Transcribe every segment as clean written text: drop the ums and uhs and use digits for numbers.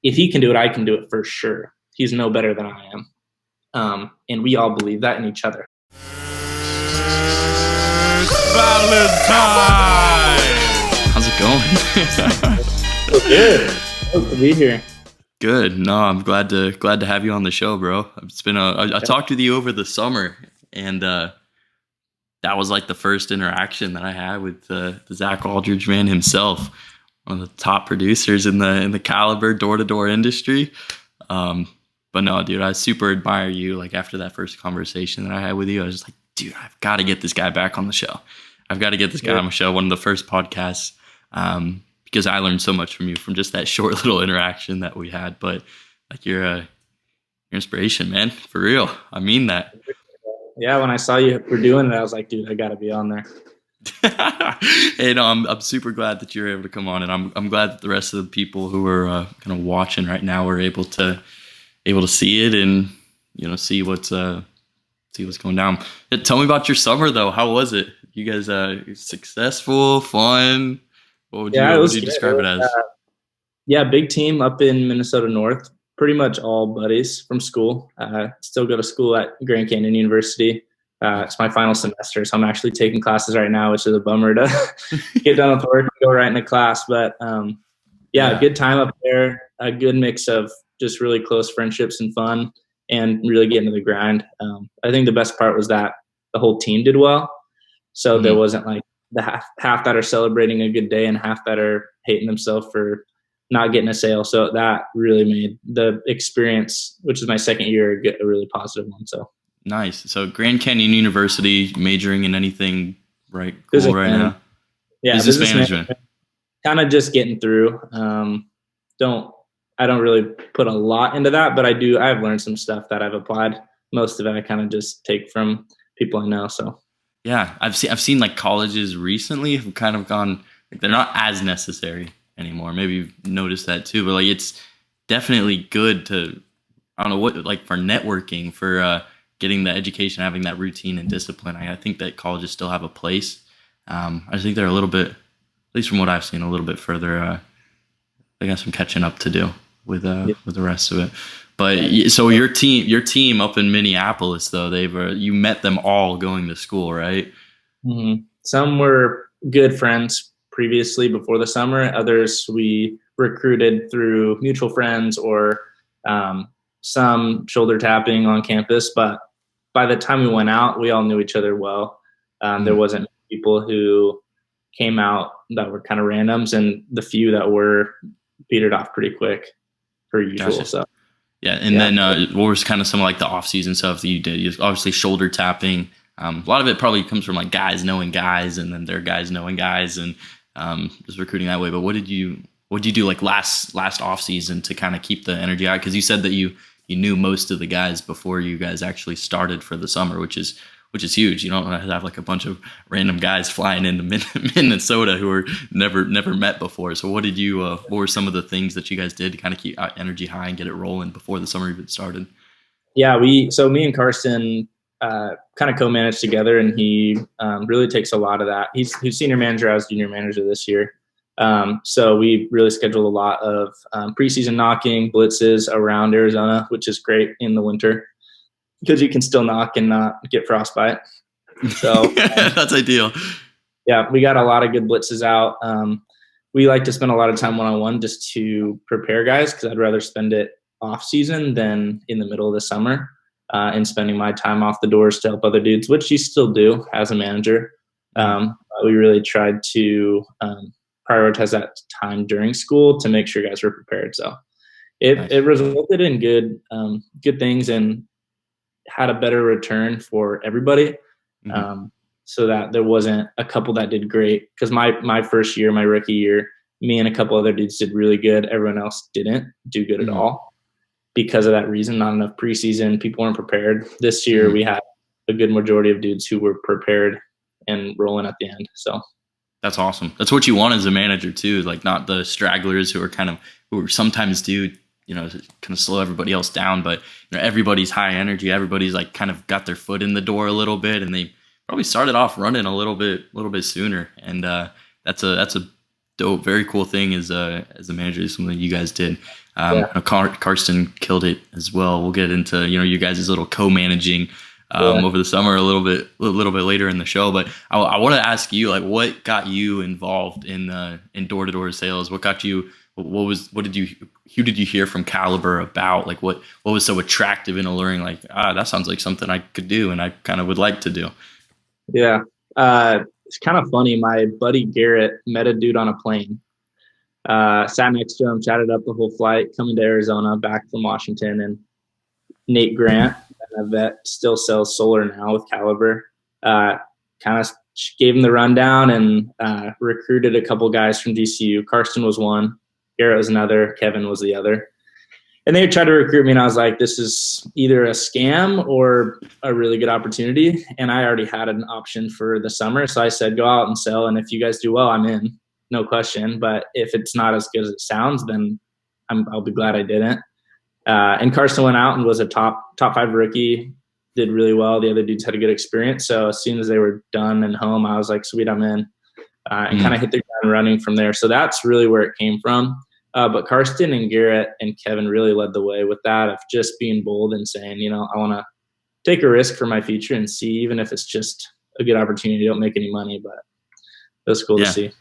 if he can do it, I can do it for sure. He's no better than I am. And we all believe that in each other. Valentine! How's it going? Good. Hope to be here. Good. No, I'm glad to have you on the show, bro. It's been I talked with you over the summer, and that was like the first interaction that I had with the Zach Aldrich man himself, one of the top producers in the caliber door-to-door industry. But no, dude, I super admire you. Like after that first conversation that I had with you, I was just like, dude, I've got to get this guy back on the show. I've got to get this guy on the show. One of the first podcasts, because I learned so much from you from just that short little interaction that we had. But like you're inspiration, man, for real. I mean that. Yeah, when I saw you were doing it, I was like, dude, I got to be on there. Hey, no, I'm super glad that you're able to come on, and I'm glad that the rest of the people who are kind of watching right now were able to see it and see what's going down. Tell me about your summer though. How was it? You guys successful, fun? What would you describe it as? Yeah, big team up in Minnesota North. Pretty much all buddies from school. Still go to school at Grand Canyon University. It's my final semester, so I'm actually taking classes right now, which is a bummer to get done with work and go right into class. But good time up there. A good mix of just really close friendships and fun, and really getting to the grind. I think the best part was that the whole team did well. So there wasn't like the half that are celebrating a good day and half that are hating themselves for not getting a sale. So that really made the experience, which is my second year, a really positive one. So nice. So Grand Canyon University, majoring in anything cool right now? Yeah, business management. Kind of just getting through. I don't really put a lot into that, but I've learned some stuff that I've applied. Most of it I kind of just take from people I know. So yeah, I've seen like colleges recently have kind of gone, like, they're not as necessary anymore. Maybe you've noticed that too, but like it's definitely good to, I don't know what, like for networking, for getting the education, having that routine and discipline. I think that colleges still have a place. I think they're a little bit, at least from what I've seen, a little bit further. They got some catching up to do with the rest of it. But so your team up in Minneapolis though, you met them all going to school, right? Mm-hmm. Some were good friends previously before the summer. Others we recruited through mutual friends or some shoulder tapping on campus. But by the time we went out, we all knew each other well. There wasn't people who came out that were kind of randoms, and the few that were petered off pretty quick per usual. Gotcha. So yeah, and then what was kind of some of like the off-season stuff that you did? You obviously shoulder tapping. A lot of it probably comes from like guys knowing guys, and then their guys knowing guys, and just recruiting that way. But what did you do like last off-season to kind of keep the energy out? Because you said that you knew most of the guys before you guys actually started for the summer, which is huge. You don't have like a bunch of random guys flying into Minnesota who were never met before. So what were some of the things that you guys did to kind of keep energy high and get it rolling before the summer even started? Yeah, me and Carson kind of co-managed together, and he really takes a lot of that. He's senior manager. I was junior manager this year. So we really scheduled a lot of preseason knocking, blitzes around Arizona, which is great in the winter because you can still knock and not get frostbite. So that's ideal. Yeah, we got a lot of good blitzes out. We like to spend a lot of time one-on-one just to prepare guys, because I'd rather spend it off season than in the middle of the summer, and spending my time off the doors to help other dudes, which you still do as a manager. We really tried to prioritize that time during school to make sure guys were prepared. So it resulted in good things and had a better return for everybody. So that there wasn't a couple that did great, because my first year, my rookie year, me and a couple other dudes did really good. Everyone else didn't do good at all because of that reason. Not enough preseason. People weren't prepared. This year we had a good majority of dudes who were prepared and rolling at the end. So that's awesome. That's what you want as a manager too. Like not the stragglers who sometimes do, kind of slow everybody else down, but everybody's high energy. Everybody's like kind of got their foot in the door a little bit, and they probably started off running a little bit sooner. And that's a dope, very cool thing as a manager. Something you guys did. Yeah. Karsten killed it as well. We'll get into you guys' little co-managing Yeah. over the summer a little bit later in the show. But I want to ask you, like, what got you involved in door-to-door sales? What got you? Who did you hear from Caliber about? Like, what was so attractive and alluring? Like, that sounds like something I could do, and I kind of would like to do. Yeah. It's kind of funny. My buddy Garrett met a dude on a plane. Sat next to him, chatted up the whole flight, coming to Arizona, back from Washington, and Nate Grant, a vet, still sells solar now with Caliber. Kind of gave him the rundown and recruited a couple guys from DCU. Karsten was one, Garrett was another, Kevin was the other. And they tried to recruit me, and I was like, this is either a scam or a really good opportunity. And I already had an option for the summer. So I said, go out and sell. And if you guys do well, I'm in, no question. But if it's not as good as it sounds, then I'll be glad I didn't. And Carson went out and was a top 5 rookie, did really well. The other dudes had a good experience. So as soon as they were done and home, I was like, sweet, I'm in, and kind of hit the ground running from there. So that's really where it came from. But Karsten and Garrett and Kevin really led the way with that, of just being bold and saying, I want to take a risk for my future and see, even if it's just a good opportunity. Don't make any money, but it was cool to Yeah. see.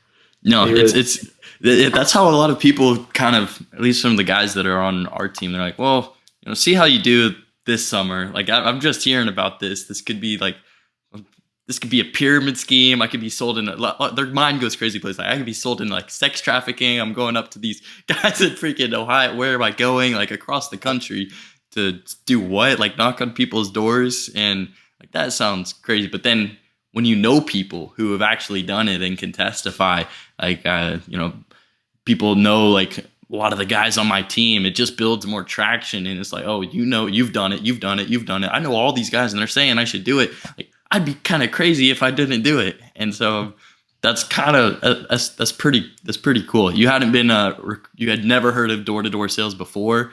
No, that's how a lot of people kind of, at least some of the guys that are on our team, they're like, well, see how you do this summer. Like, I'm just hearing about this. This could be a pyramid scheme. I could be sold in their mind goes crazy place. Like, I could be sold in like sex trafficking. I'm going up to these guys in freaking Ohio. Where am I going? Like, across the country to do what? Like, knock on people's doors. And like, that sounds crazy. But then when you know people who have actually done it and can testify, like, people know, like, a lot of the guys on my team, it just builds more traction. And it's like, oh, you've done it. I know all these guys and they're saying I should do it. Like, I'd be kind of crazy if I didn't do it. And so that's kind of, that's pretty cool. You hadn't been, you had never heard of door-to-door sales before?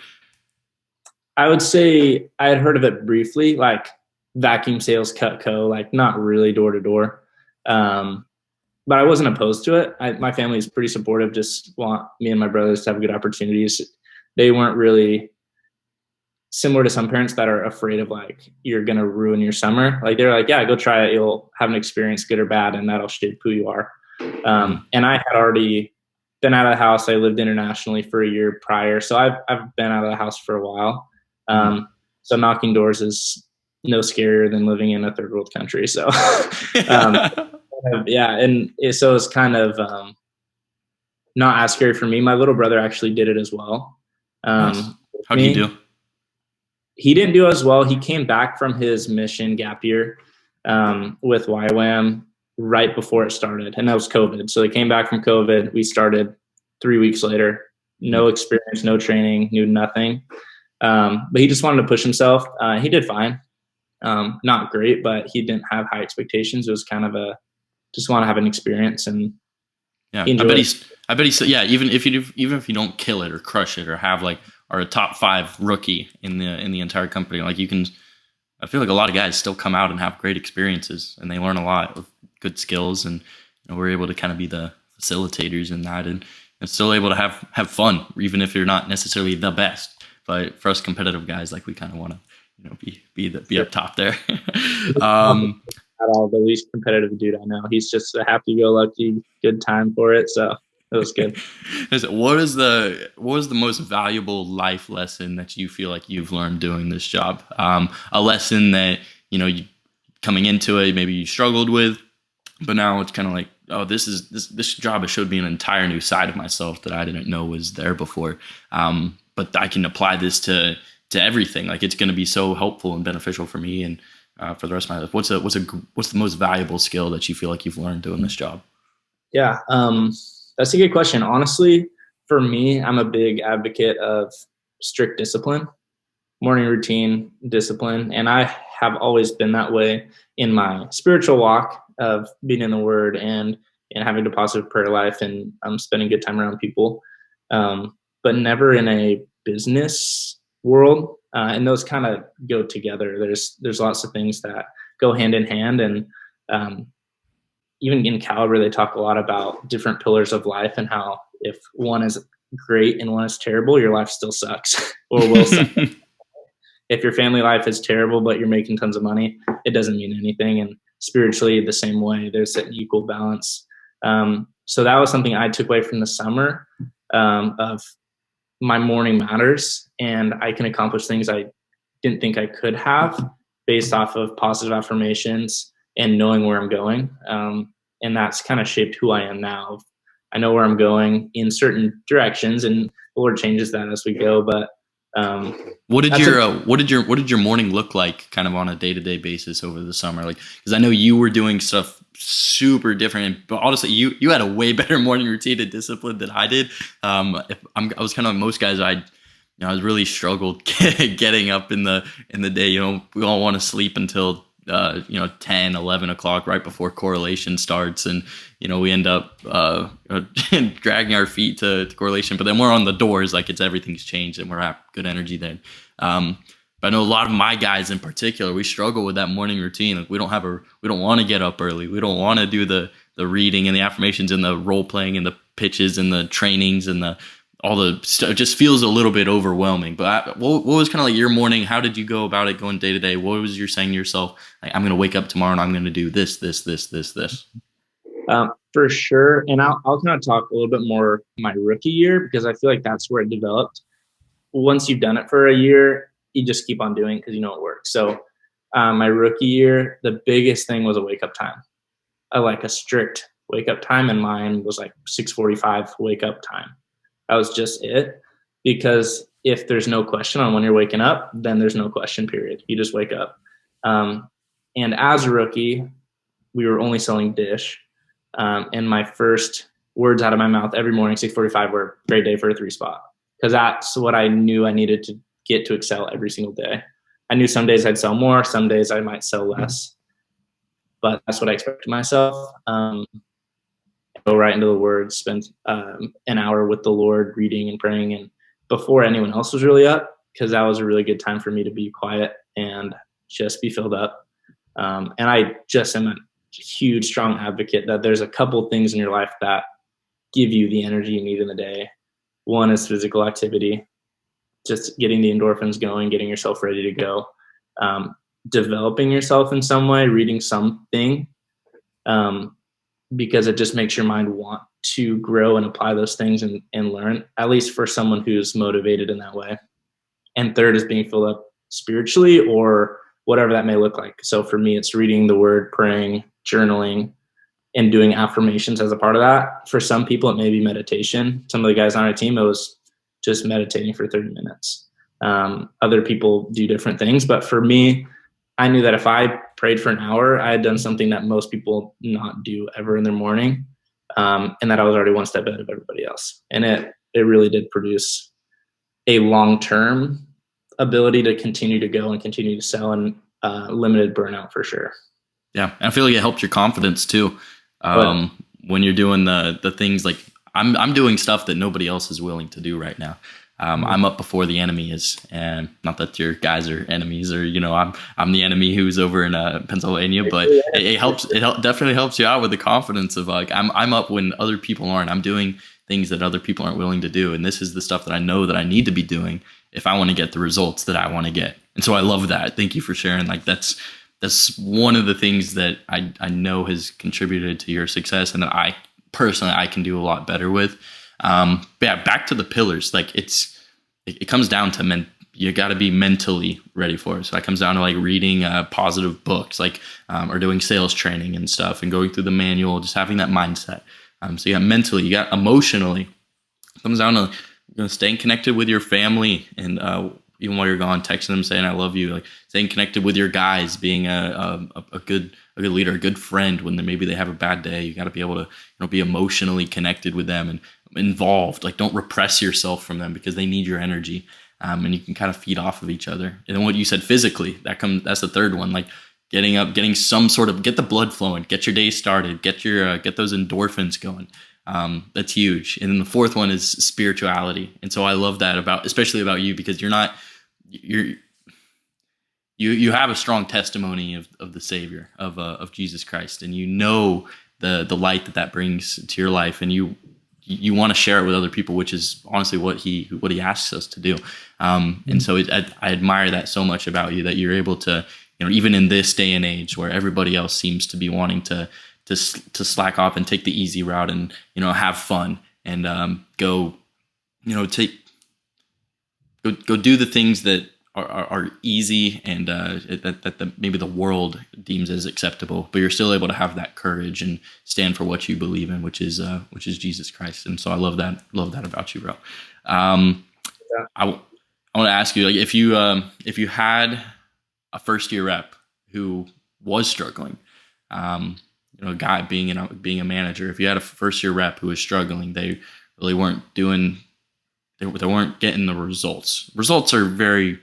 I would say I had heard of it briefly, like vacuum sales, Cutco, like not really door to door. But I wasn't opposed to it. My family is pretty supportive, just want me and my brothers to have good opportunities. They weren't really similar to some parents that are afraid of, like, you're going to ruin your summer. Like, they're like, yeah, go try it. You'll have an experience, good or bad, and that'll shape who you are. And I had already been out of the house. I lived internationally for a year prior. So I've been out of the house for a while. So knocking doors is no scarier than living in a third world country. So, yeah. And so it's kind of not as scary for me. My little brother actually did it as well. Nice. How'd he do? He didn't do as well. He came back from his mission gap year with YWAM right before it started, and that was COVID. So they came back from COVID. We started 3 weeks later. No experience, no training, knew nothing. But he just wanted to push himself. He did fine. Not great, but he didn't have high expectations. It was kind of just want to have an experience, and yeah, I bet he's yeah. Even if you don't kill it or crush it or have are a top 5 rookie in the entire company, like, you can. I feel like a lot of guys still come out and have great experiences, and they learn a lot with good skills, and we're able to kind of be the facilitators in that, and still able to have fun, even if you're not necessarily the best. But for us competitive guys, like, we kind of want to be up top there. At all, the least competitive dude I know. He's just a happy-go-lucky, good time for it. So it was good. What was the most valuable life lesson that you feel like you've learned doing this job? A lesson that you coming into it, maybe you struggled with, but now it's kind of like, oh, this job has showed me an entire new side of myself that I didn't know was there before. But I can apply this to everything. Like, it's going to be so helpful and beneficial for me and for the rest of my life. What's the most valuable skill that you feel like you've learned doing this job? Yeah, that's a good question. Honestly, for me, I'm a big advocate of strict discipline, morning routine, discipline, and I have always been that way in my spiritual walk of being in the Word and having a positive prayer life, and spending good time around people, but never in a business world. And those kind of go together. There's lots of things that go hand in hand, and even in Caliber, they talk a lot about different pillars of life and how if one is great and one is terrible, your life still sucks or will suck. If your family life is terrible, but you're making tons of money, it doesn't mean anything. And spiritually, the same way, there's an equal balance. So that was something I took away from the summer, of my morning matters, and I can accomplish things I didn't think I could have based off of positive affirmations and knowing where I'm going. And that's kind of shaped who I am now. I know where I'm going in certain directions, and the Lord changes that as we go. But what did your morning look like, kind of on a day-to-day basis over the summer? Like, because I know you were doing stuff super different, but honestly, you had a way better morning routine and discipline than I did. I was kind of like most guys. I was really struggled getting up in the day. We all want to sleep until 10, 11 o'clock right before correlation starts, and we end up dragging our feet to correlation, but then we're on the doors like everything's changed and we're at good energy then. But I know a lot of my guys in particular, we struggle with that morning routine. Like we don't want to get up early. We don't want to do the reading and the affirmations and the role playing and the pitches and the trainings and all the stuff. It just feels a little bit overwhelming. But what was kind of like your morning? How did you go about it going day to day? What was you saying to yourself? Like, I'm going to wake up tomorrow and I'm going to do this. For sure. And I'll kind of talk a little bit more my rookie year, because I feel like that's where it developed. Once you've done it for a year, you just keep on doing it because it works. So my rookie year, the biggest thing was a wake up time. I like a strict wake up time, and mine was like 6:45 wake up time. That was just it. Because if there's no question on when you're waking up, then there's no question, period. You just wake up. And as a rookie, we were only selling dish. And my first words out of my mouth every morning, 6:45, were great day for a 3 spot. Because that's what I knew I needed to get to excel every single day. I knew some days I'd sell more, some days I might sell less. But that's what I expected myself. Go right into the Word, spend an hour with the Lord reading and praying, and before anyone else was really up, because that was a really good time for me to be quiet and just be filled up. And I just am a huge, strong advocate that there's a couple things in your life that give you the energy you need in the day. One is physical activity, just getting the endorphins going, getting yourself ready to go, developing yourself in some way, reading something, because it just makes your mind want to grow and apply those things and learn, at least for someone who's motivated in that way. And third is being filled up spiritually, or whatever that may look like. So for me, it's reading the Word, praying, journaling, and doing affirmations as a part of that. For some people, it may be meditation. Some of the guys on our team, it was just meditating for 30 minutes. Other people do different things. But for me, I knew that if I prayed for an hour, I had done something that most people not do ever in their morning, and that I was already one step ahead of everybody else. And it really did produce a long-term ability to continue to go and continue to sell, and limited burnout for sure. Yeah, and I feel like it helped your confidence too. When you're doing the things like I'm doing stuff that nobody else is willing to do right now. I'm up before the enemy is, and not that your guys are enemies, or I'm the enemy who's over in Pennsylvania, but it helps. Definitely helps you out with the confidence of like I'm up when other people aren't. I'm doing things that other people aren't willing to do, and this is the stuff that I know that I need to be doing if I want to get the results that I want to get. And so I love that. Thank you for sharing. Like that's one of the things that I know has contributed to your success, and that I personally can do a lot better with. But yeah, back to the pillars. Like it comes down to you got to be mentally ready for it. So that comes down to like reading positive books, like or doing sales training and stuff, and going through the manual, just having that mindset. So you got mentally, you got emotionally. It comes down to staying connected with your family, and even while you're gone, texting them saying I love you, like staying connected with your guys, being a good leader, a good friend when maybe they have a bad day. You got to be able to be emotionally connected with them and involved. Like don't repress yourself from them, because they need your energy, and you can kind of feed off of each other. And then what you said physically, that's the third one, like getting up, getting some sort of, get the blood flowing, get your day started, get those endorphins going. That's huge. And then the fourth one is spirituality. And so I love that especially about you, because you have a strong testimony of the Savior, of Jesus Christ, and the light that brings to your life, and you you want to share it with other people, which is honestly what he asks us to do. And so I admire that so much about you, that you're able to, even in this day and age where everybody else seems to be wanting to slack off and take the easy route and, have fun and go do the things that are easy and that maybe the world deems as acceptable, but you're still able to have that courage and stand for what you believe in, which is Jesus Christ. And so I love that about you, bro. I want to ask you, like, if you had a first year rep who was struggling, a guy being a manager, if you had a first year rep who was struggling, they really weren't doing, they weren't getting the results. Results are very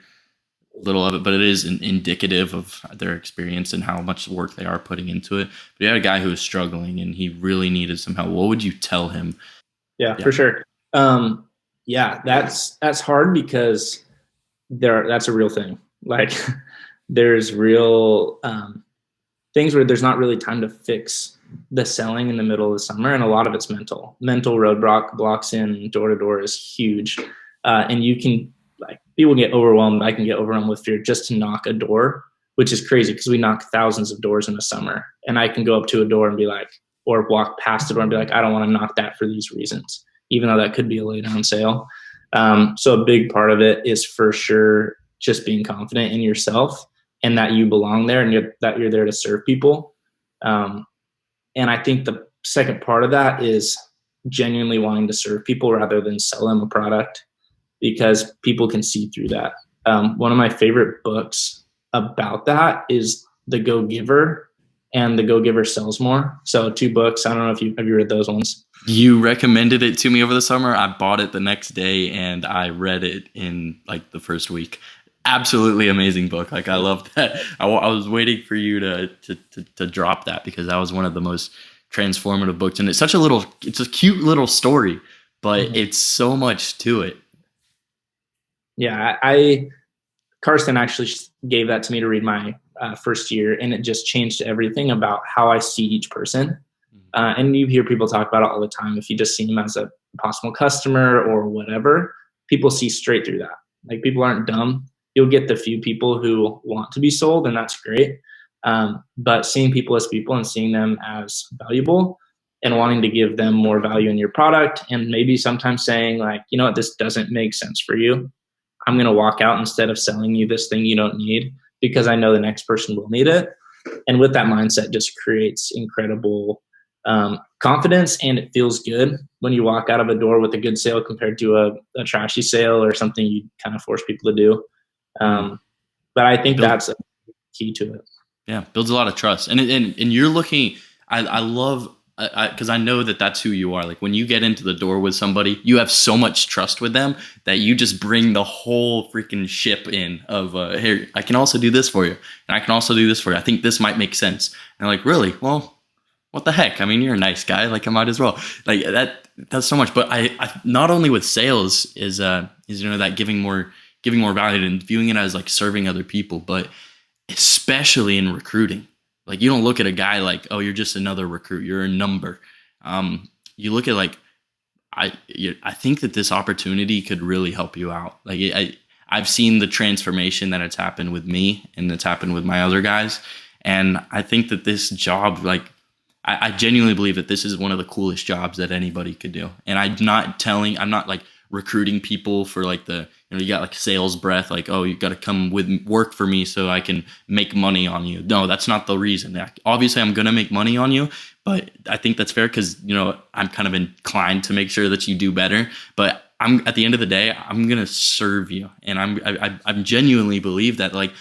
little of it, but it is indicative of their experience and how much work they are putting into it. But you had a guy who was struggling and he really needed some help. What would you tell him? Yeah, for sure. That's hard because that's a real thing. Like there's real things where there's not really time to fix the selling in the middle of the summer, and a lot of it's mental roadblock blocks in door to door is huge. And you can, like, people get overwhelmed. I can get overwhelmed with fear just to knock a door, which is crazy because we knock thousands of doors in a summer, and I can go up to a door and be like, or walk past the door and be like, I don't want to knock that for these reasons, even though that could be a lay down sale. So a big part of it is for sure just being confident in yourself and that you belong there and that you're there to serve people. And I think the second part of that is genuinely wanting to serve people rather than sell them a product, because people can see through that. One of my favorite books about that is The Go-Giver and The Go-Giver Sells More. So 2 books. I don't know if have you read those ones? You recommended it to me over the summer. I bought it the next day and I read it in like the first week. Absolutely amazing book. Like, I love that. I was waiting for you to drop that, because that was one of the most transformative books. And it's a cute little story, but it's so much to it. Yeah, Carson actually gave that to me to read my first year, and it just changed everything about how I see each person. And you hear people talk about it all the time. If you just see them as a possible customer or whatever, people see straight through that. Like, people aren't dumb. You'll get the few people who want to be sold, and that's great. But seeing people as people and seeing them as valuable and wanting to give them more value in your product, and maybe sometimes saying, like, you know what, this doesn't make sense for you. I'm going to walk out instead of selling you this thing you don't need, because I know the next person will need it. And with that mindset, just creates incredible confidence, and it feels good when you walk out of a door with a good sale compared to a trashy sale or something you kind of force people to do. But I think that's a key to it. Yeah, builds a lot of trust, and you're looking. I love, because I know that that's who you are. Like, when you get into the door with somebody, you have so much trust with them that you just bring the whole freaking ship in of, here, I can also do this for you, and I can also do this for you. I think this might make sense. And I'm like, really? Well, what the heck? I mean, you're a nice guy. Like, I might as well. Like, that's so much. But I not only with sales is that giving more value and viewing it as like serving other people, but especially in recruiting. Like, you don't look at a guy like, oh, you're just another recruit. You're a number. You look at, like, I think that this opportunity could really help you out. Like, I've seen the transformation that it's happened with me and it's happened with my other guys. And I think that this job, like, I genuinely believe that this is one of the coolest jobs that anybody could do. And I'm not like recruiting people for like you got like sales breath, like, oh, you got to come work for me so I can make money on you. No, that's not the reason. Obviously, I'm going to make money on you, but I think that's fair because, I'm kind of inclined to make sure that you do better. But at the end of the day, I'm going to serve you. And I'm genuinely believe that, like,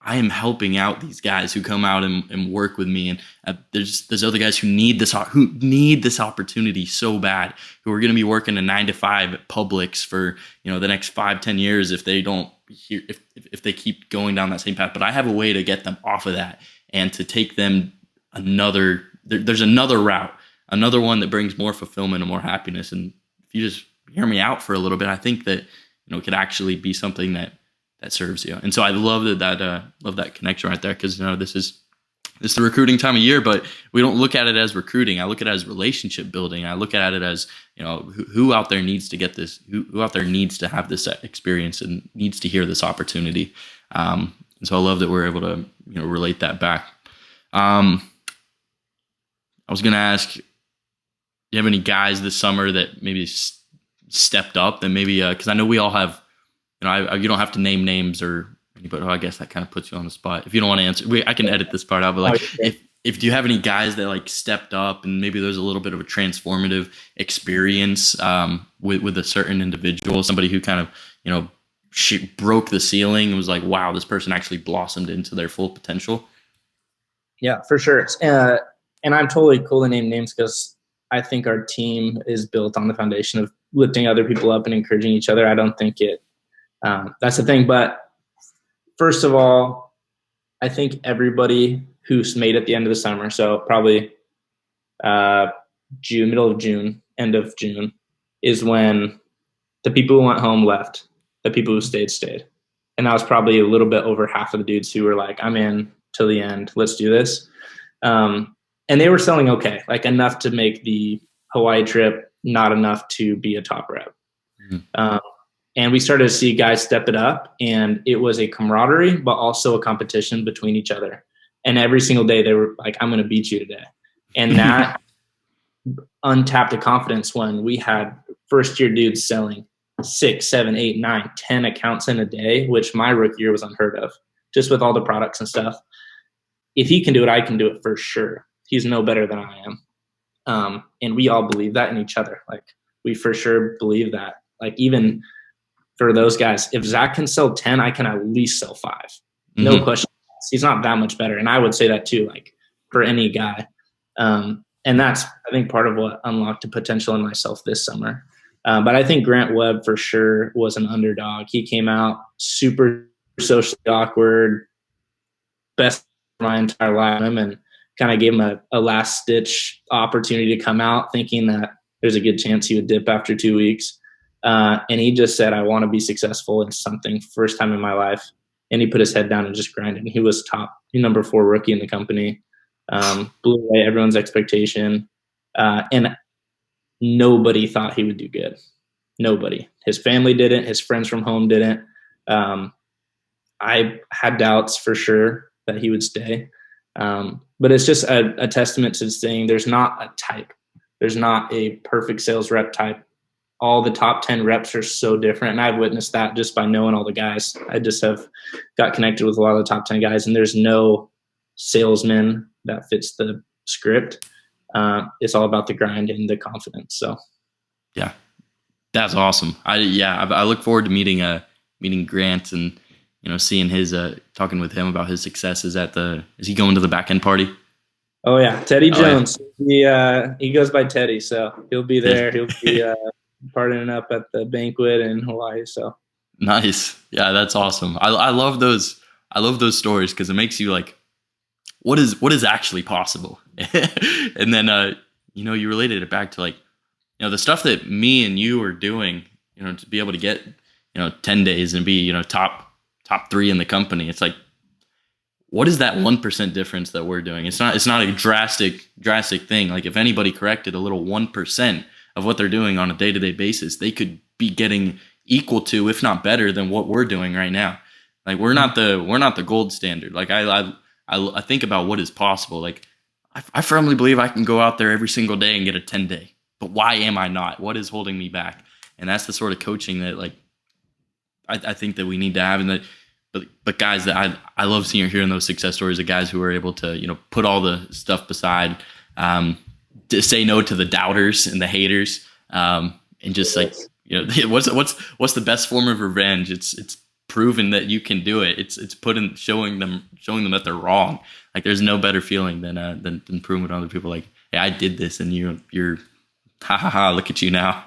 I am helping out these guys who come out and work with me, and there's other guys who need this opportunity so bad, who are going to be working a 9-to-5 at Publix for the next 5-10 years if they don't if they keep going down that same path. But I have a way to get them off of that and to take them there's another route, another one that brings more fulfillment and more happiness. And if you just hear me out for a little bit, I think that it could actually be something that serves you. And so I love that connection right there, because this is It's the recruiting time of year, but we don't look at it as recruiting. I look at it as relationship building. I look at it as, who out there needs to get this, who out there needs to have this experience and needs to hear this opportunity. And so I love that we're able to, relate that back. I was going to ask, do you have any guys this summer that maybe stepped up that maybe, cause I know we all have, you don't have to name names or, but I guess that kind of puts you on the spot. If you don't want to answer, I can edit this part out. But like, if do you have any guys that like stepped up and maybe there's a little bit of a transformative experience with a certain individual, somebody who kind of she broke the ceiling and was like, wow, this person actually blossomed into their full potential. Yeah, for sure. And I'm totally cool to name names because I think our team is built on the foundation of lifting other people up and encouraging each other. I don't think that's the thing, but first of all, I think everybody who's made at the end of the summer, so probably June, middle of June, end of June, is when the people who went home left. The people who stayed. And that was probably a little bit over half of the dudes who were like, I'm in till the end. Let's do this. And they were selling okay, like enough to make the Hawaii trip, not enough to be a top rep. Mm-hmm. And we started to see guys step it up, and it was a camaraderie, but also a competition between each other. And every single day they were like, I'm going to beat you today. And that untapped a confidence when we had first year dudes selling 6, 7, 8, 9, 10 accounts in a day, which my rookie year was unheard of, just with all the products and stuff. If he can do it, I can do it for sure. He's no better than I am. And we all believe that in each other. Like, we for sure believe that. Like, even for those guys, if Zach can sell 10, I can at least sell 5. No question. He's not that much better. And I would say that too, like for any guy. And that's, I think, part of what unlocked the potential in myself this summer. But I think Grant Webb for sure was an underdog. He came out super socially awkward, best of my entire life, and kind of gave him a last stitch opportunity to come out, thinking that there's a good chance he would dip after 2 weeks. And he just said, I want to be successful in something, first time in my life. And he put his head down and just grinded. And he was number 4 rookie in the company, blew away everyone's expectation. And nobody thought he would do good. Nobody. His family didn't. His friends from home didn't. I had doubts for sure that he would stay. But it's just a testament to saying there's not a type. There's not a perfect sales rep type. All the top 10 reps are so different. And I've witnessed that just by knowing all the guys. I just have got connected with a lot of the top 10 guys, and there's no salesman that fits the script. It's all about the grind and the confidence. So, yeah, that's awesome. I look forward to meeting Grant and, seeing his, talking with him about his successes is he going to the back end party? Oh yeah. Teddy Jones. Yeah. He goes by Teddy. So he'll be there. He'll be, partying up at the banquet in Hawaii. So nice. Yeah, that's awesome. I love those. I love those stories because it makes you like, what is actually possible? And then, you related it back to like, the stuff that me and you are doing, to be able to get, 10 days and be, top 3 in the company. It's like, what is that 1% difference that we're doing? It's not a drastic thing. Like, if anybody corrected a little 1% of what they're doing on a day-to-day basis, they could be getting equal to, if not better than what we're doing right now. Like, we're not the gold standard. Like, I think about what is possible. Like, I firmly believe I can go out there every single day and get a 10-day, but why am I not? What is holding me back? And that's the sort of coaching that, like, I think that we need to have. And that, but guys, that I love hearing those success stories of guys who are able to, put all the stuff beside, to say no to the doubters and the haters, and just like, what's the best form of revenge? It's proving that you can do it. It's showing them that they're wrong. Like, there's no better feeling than proving to other people like, hey, I did this, and you're ha ha ha, look at you now.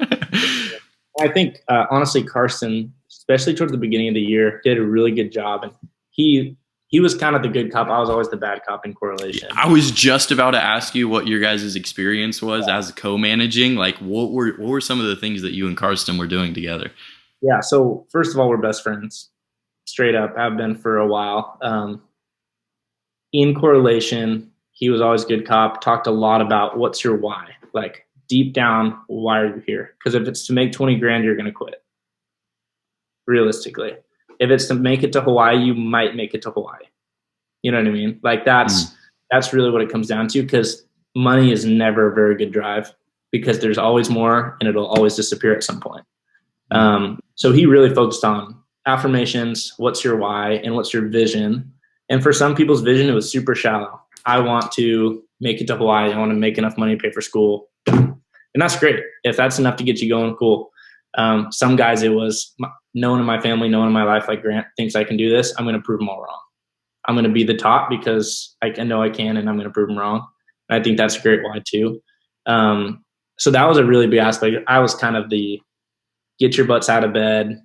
I think honestly, Carson, especially towards the beginning of the year, did a really good job, and he was kind of the good cop. I was always the bad cop in correlation. I was just about to ask you what your guys' experience was as co-managing. Like, what were some of the things that you and Karsten were doing together? Yeah. So first of all, we're best friends, straight up. Have been for a while. in correlation, he was always a good cop, talked a lot about what's your why? Like deep down, why are you here? Because if it's to make 20 grand, you're going to quit. Realistically. If it's to make it to Hawaii, you might make it to Hawaii. You know what I mean? Like that's really what it comes down to, because money is never a very good drive, because there's always more and it'll always disappear at some point. So he really focused on affirmations, what's your why, and what's your vision. And for some people's vision, it was super shallow. I want to make it to Hawaii. I want to make enough money to pay for school. And that's great. If that's enough to get you going, cool. Some guys, it was no one in my family, no one in my life like Grant thinks I can do this. I'm going to prove them all wrong. I'm going to be the top because I know I can, and I'm going to prove them wrong. And I think that's a great why too. So that was a really big aspect. I was kind of the get your butts out of bed.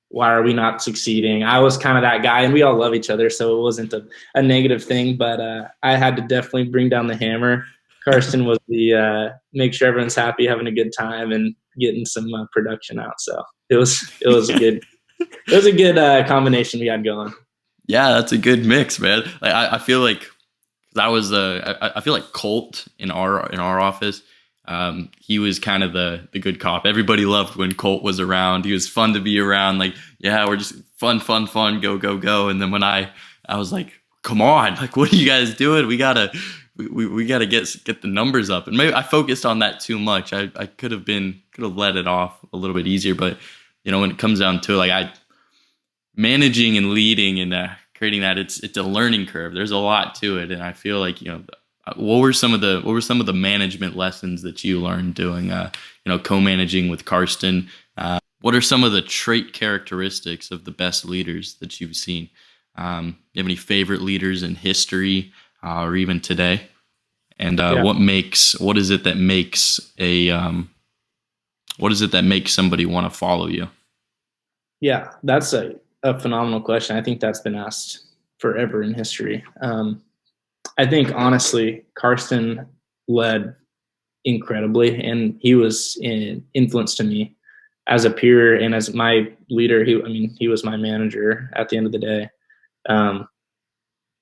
Why are we not succeeding? I was kind of that guy, and we all love each other, so it wasn't a negative thing, but I had to definitely bring down the hammer. Karsten was the make sure everyone's happy, having a good time, and getting some production out. So it was a good combination we had going. Yeah, that's a good mix, man. Like I feel like, cause I feel like Colt in our office. He was kind of the good cop. Everybody loved when Colt was around. He was fun to be around. Like, yeah, we're just fun, go, go, go. And then when I was like, come on, like, what are you guys doing? We gotta get the numbers up. And maybe I focused on that too much. I could have let it off a little bit easier. But when it comes down to it, like managing and leading and creating that, it's a learning curve. There's a lot to it, and I feel like what were some of the management lessons that you learned doing co-managing with Karsten? What are some of the trait characteristics of the best leaders that you've seen? You have any favorite leaders in history or even today? And what is it that makes somebody want to follow you? Yeah, that's a phenomenal question. I think that's been asked forever in history. I think honestly, Karsten led incredibly, and he was an influence to me as a peer and as my leader. He was my manager at the end of the day, and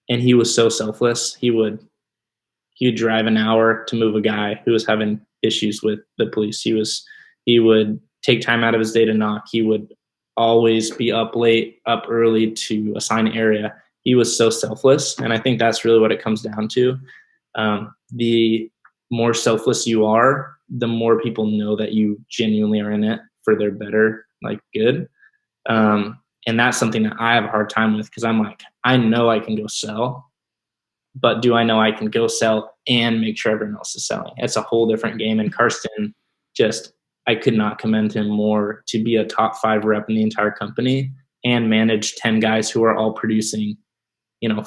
he was so selfless. He'd drive an hour to move a guy who was having issues with the police. He would take time out of his day to knock. He would always be up late, up early to assign an area. He was so selfless, and I think that's really what it comes down to. The more selfless you are, the more people know that you genuinely are in it for their better, like good. And that's something that I have a hard time with, because I'm like, I know I can go sell, but do I know I can go sell and make sure everyone else is selling? It's a whole different game. And Karsten, I could not commend him more to be a top 5 rep in the entire company and manage 10 guys who are all producing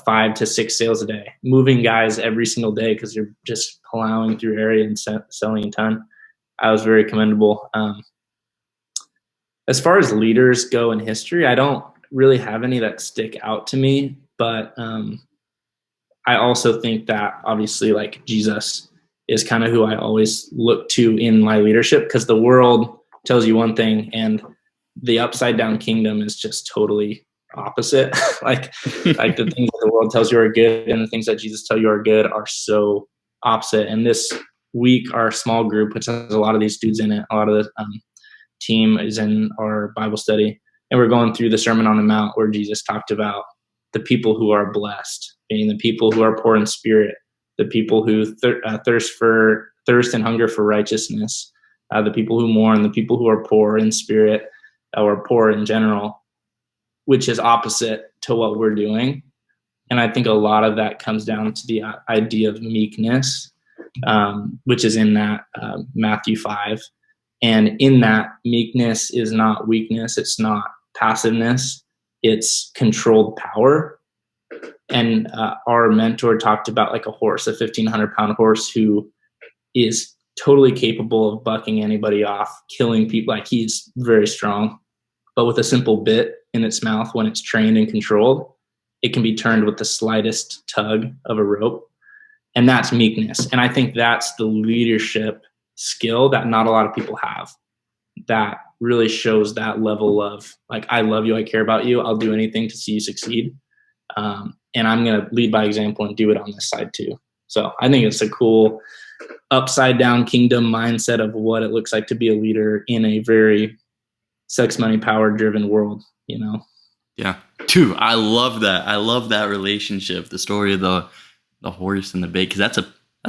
5 to 6 sales a day, moving guys every single day because they're just plowing through area and selling a ton. I was very commendable. As far as leaders go in history, I don't really have any that stick out to me, but I also think that obviously like Jesus is kind of who I always look to in my leadership, because the world tells you one thing and the upside down kingdom is just totally opposite. like the things that the world tells you are good and the things that Jesus tell you are good are so opposite. And this week, our small group, which has a lot of these dudes in it, a lot of the team is in our Bible study, and we're going through the Sermon on the Mount where Jesus talked about the people who are blessed, being the people who are poor in spirit, the people who thirst and hunger for righteousness, the people who mourn, the people who are poor in spirit or poor in general, which is opposite to what we're doing. And I think a lot of that comes down to the idea of meekness, which is in that Matthew 5. And in that, meekness is not weakness. It's not passiveness. It's controlled power. And our mentor talked about like a horse, a 1,500-pound horse who is totally capable of bucking anybody off, killing people. Like, he's very strong. But with a simple bit in its mouth, when it's trained and controlled, it can be turned with the slightest tug of a rope. And that's meekness. And I think that's the leadership skill that not a lot of people have, that really shows that level of like, I love you, I care about you, I'll do anything to see you succeed. And I'm going to lead by example and do it on this side too. So I think it's a cool upside down kingdom mindset of what it looks like to be a leader in a very sex, money, power driven world, you know? Yeah. Dude, I love that. I love that relationship. The story of the horse and the bait, because that's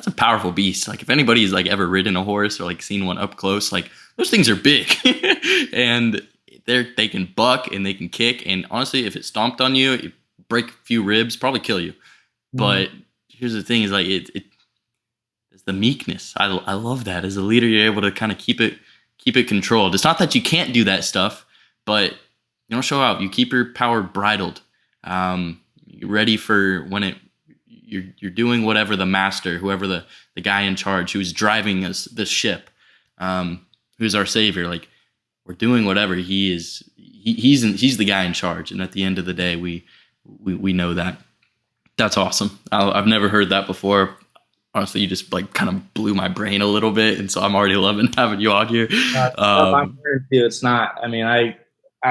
a powerful beast. Like if anybody's like ever ridden a horse or like seen one up close, like those things are big. And they can buck and they can kick. And honestly, if it stomped on you, it break a few ribs, probably kill you. But here's the thing: is like it's the meekness. I love that as a leader. You're able to kind of keep it controlled. It's not that you can't do that stuff, but you don't show out. You keep your power bridled. You're ready for when you're doing whatever the master, whoever the guy in charge who's driving us this ship, who's our savior. Like we're doing whatever he is. He's the guy in charge. And at the end of the day, we know that. That's awesome. I've never heard that before. Honestly, you just like kind of blew my brain a little bit, and so I'm already loving having you on here. Stuff I'm learning too. It's not. I mean, I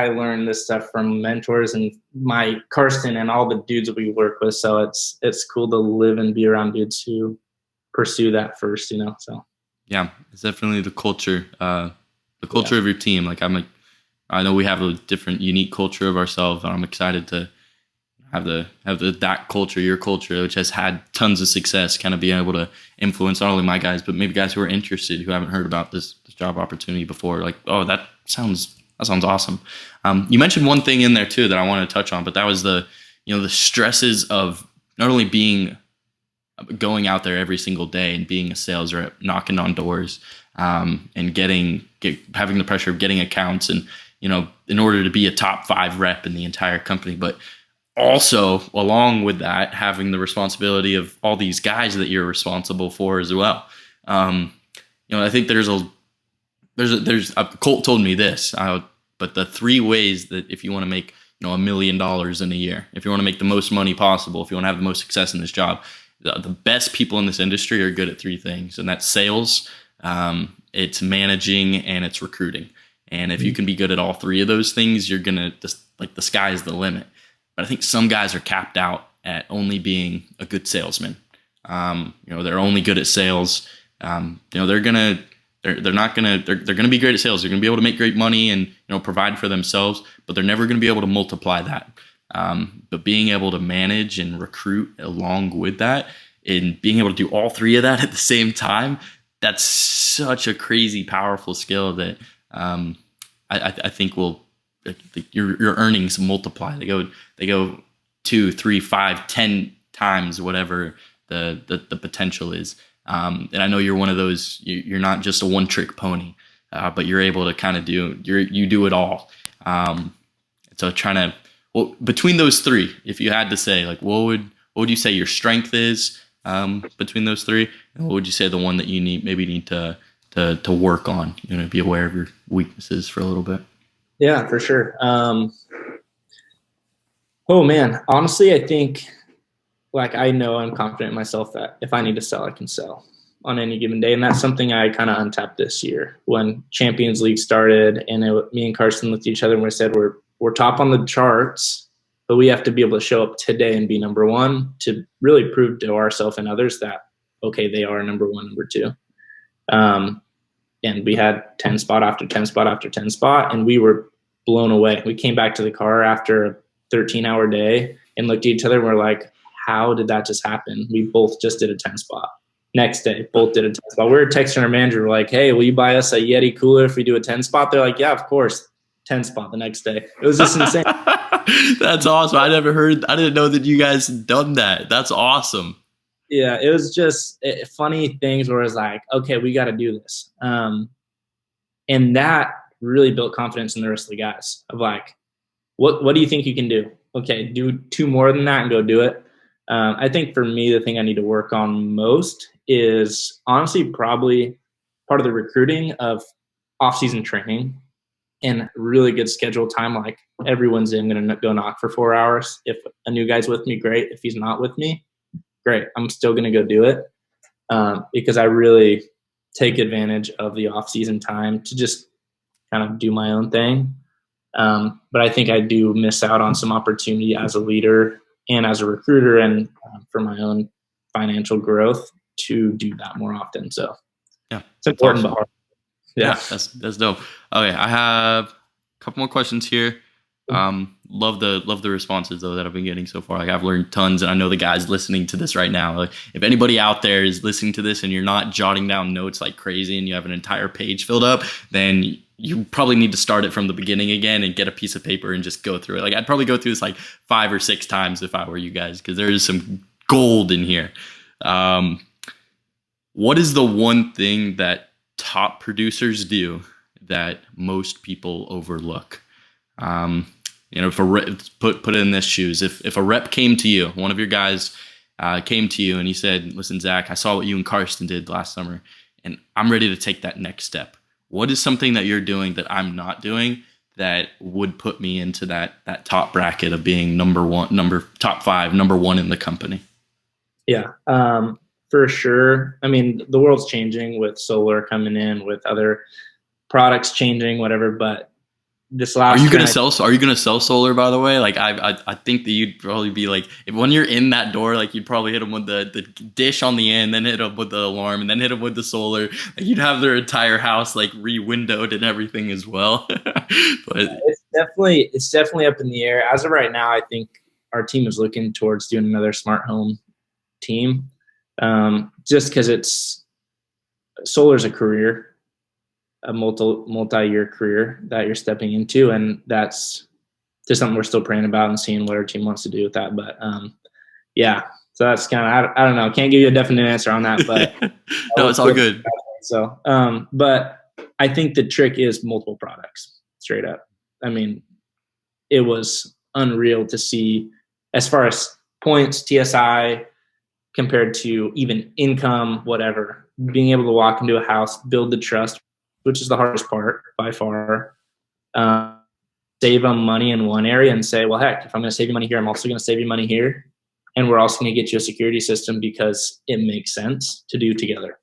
learned this stuff from mentors and my Karsten and all the dudes that we work with. So it's cool to live and be around dudes who pursue that first, you know. So yeah, it's definitely the culture of your team. Like I know we have a different, unique culture of ourselves, and I'm excited to have that culture, your culture, which has had tons of success, kind of being able to influence not only my guys, but maybe guys who are interested, who haven't heard about this job opportunity before. Like, oh, that sounds awesome. You mentioned one thing in there too that I want to touch on, but that was the stresses of not only going out there every single day and being a sales rep, knocking on doors, and having the pressure of getting accounts, and in order to be a top 5 rep in the entire company, but also along with that, having the responsibility of all these guys that you're responsible for as well. I think there's a Colt told me this, but the 3 ways that if you want to make $1 million in a year, if you want to make the most money possible, if you want to have the most success in this job, the best people in this industry are good at 3 things, and that's sales, it's managing, and it's recruiting. And if you can be good at all 3 of those things, you're gonna just like the sky is the limit. But I think some guys are capped out at only being a good salesman. They're only good at sales. They're gonna be great at sales. They're gonna be able to make great money and provide for themselves, but they're never gonna be able to multiply that. But being able to manage and recruit along with that, and being able to do all 3 of that at the same time, that's such a crazy, powerful skill that I think will. Your earnings multiply. They go 2, 3, 5, 10 times whatever the potential is. And I know you're one of those. You're not just a one-trick pony, but you're able to kind of you do it all. So between those 3, if you had to say, like, what would you say your strength is between those 3, and what would you say the one that you need to work on? Be aware of your weaknesses for a little bit. Yeah, for sure. Oh man, honestly, I think I know I'm confident in myself that if I need to sell, I can sell on any given day. And that's something I kind of untapped this year when Champions League started, and me and Karsten looked at each other and we said, we're top on the charts, but we have to be able to show up today and be number 1 to really prove to ourselves and others that, okay, they are number 1, number 2. And we had 10 spot after 10 spot after 10 spot, and we were blown away. We came back to the car after a 13-hour day and looked at each other and we're like, how did that just happen? We both just did a 10 spot. Next day, both did a 10 spot. We were texting our manager, we're like, hey, will you buy us a Yeti cooler if we do a 10 spot? They're like, yeah, of course. 10 spot the next day. It was just insane. That's awesome. I didn't know that you guys had done that. That's awesome. Yeah, it was just funny things where it's like, okay, we got to do this. And that really built confidence in the rest of the guys of like, what do you think you can do? Okay, do 2 more than that and go do it. I think for me, the thing I need to work on most is honestly probably part of the recruiting of off-season training and really good scheduled time. Like every Wednesday, I'm going to go knock for 4 hours. If a new guy's with me, great. If he's not with me, great. I'm still going to go do it because I really take advantage of the off-season time to just kind of do my own thing. But I think I do miss out on some opportunity as a leader and as a recruiter and for my own financial growth to do that more often. So Yeah, it's that's important, but awesome. hard. Yeah. Yeah, that's dope. Okay, I have a couple more questions here. Love the responses though that I've been getting so far. Like I've learned tons, and I know the guys listening to this right now. Like if anybody out there is listening to this and you're not jotting down notes like crazy, and you have an entire page filled up, then you probably need to start it from the beginning again and get a piece of paper and just go through it. Like I'd probably go through this like 5 or 6 times if I were you guys, because there is some gold in here. Um, what is the one thing that top producers do that most people overlook? Um, if a rep, put it in this shoes. If a rep came to you, one of your guys came to you and he said, "Listen, Zach, I saw what you and Karsten did last summer, and I'm ready to take that next step. What is something that you're doing that I'm not doing that would put me into that top bracket of being top 5, number 1 in the company?" Yeah, for sure. I mean, the world's changing with solar coming in, with other products changing, whatever. But this Are last you gonna trend, sell? Are you gonna sell solar? By the way, like I think that you'd probably be like, if when you're in that door, like you'd probably hit them with the dish on the end, then hit them with the alarm, and then hit them with the solar. Like you'd have their entire house like re-windowed and everything as well. But it's definitely up in the air. As of right now, I think our team is looking towards doing another smart home team, just because it's solar's a career, a multi-year career that you're stepping into, and that's just something we're still praying about and seeing what our team wants to do with that. But yeah, so that's kind of I don't know, can't give you a definite answer on that, but no, it's all good. so but I think the trick is multiple products, straight up. I mean, it was unreal to see as far as points, TSI, compared to even income, whatever. Being able to walk into a house, build the trust, which is the hardest part by far. Um, Save them money in one area and say, well, heck, if I'm going to save you money here, I'm also going to save you money here. And we're also going to get you a security system because it makes sense to do together.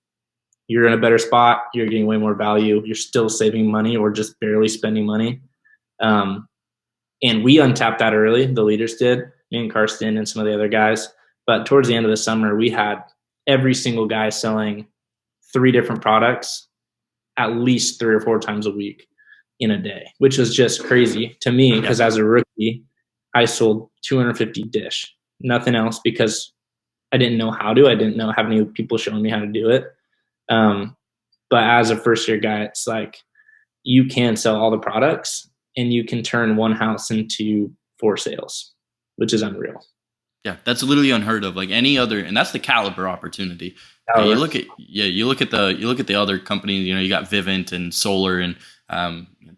You're in a better spot. You're getting way more value. You're still saving money or just barely spending money. Um, and we untapped that early. The leaders did, me and Karsten and some of the other guys. But towards the end of the summer, we had every single guy selling 3 different products at least 3 or 4 times a week in a day, which was just crazy to me because as a rookie, I sold 250 dish, nothing else, because I didn't know how to. I didn't have any people showing me how to do it. But as a first year guy, it's like you can sell all the products and you can turn one house into 4 sales, which is unreal. Yeah, that's literally unheard of. Like any other, and that's the caliber opportunity. Okay, However, you look at the other companies. You got Vivint and Solar and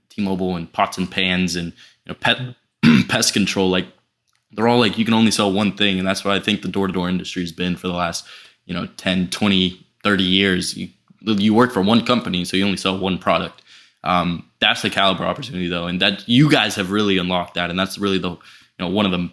T-Mobile and Pots and Pans and pest control. Like they're all like you can only sell one thing, and that's what I think the door-to-door industry has been for the last 10, 20, 30 years. You work for one company, so you only sell one product. That's the caliber opportunity though, and that you guys have really unlocked that, and that's really the one of the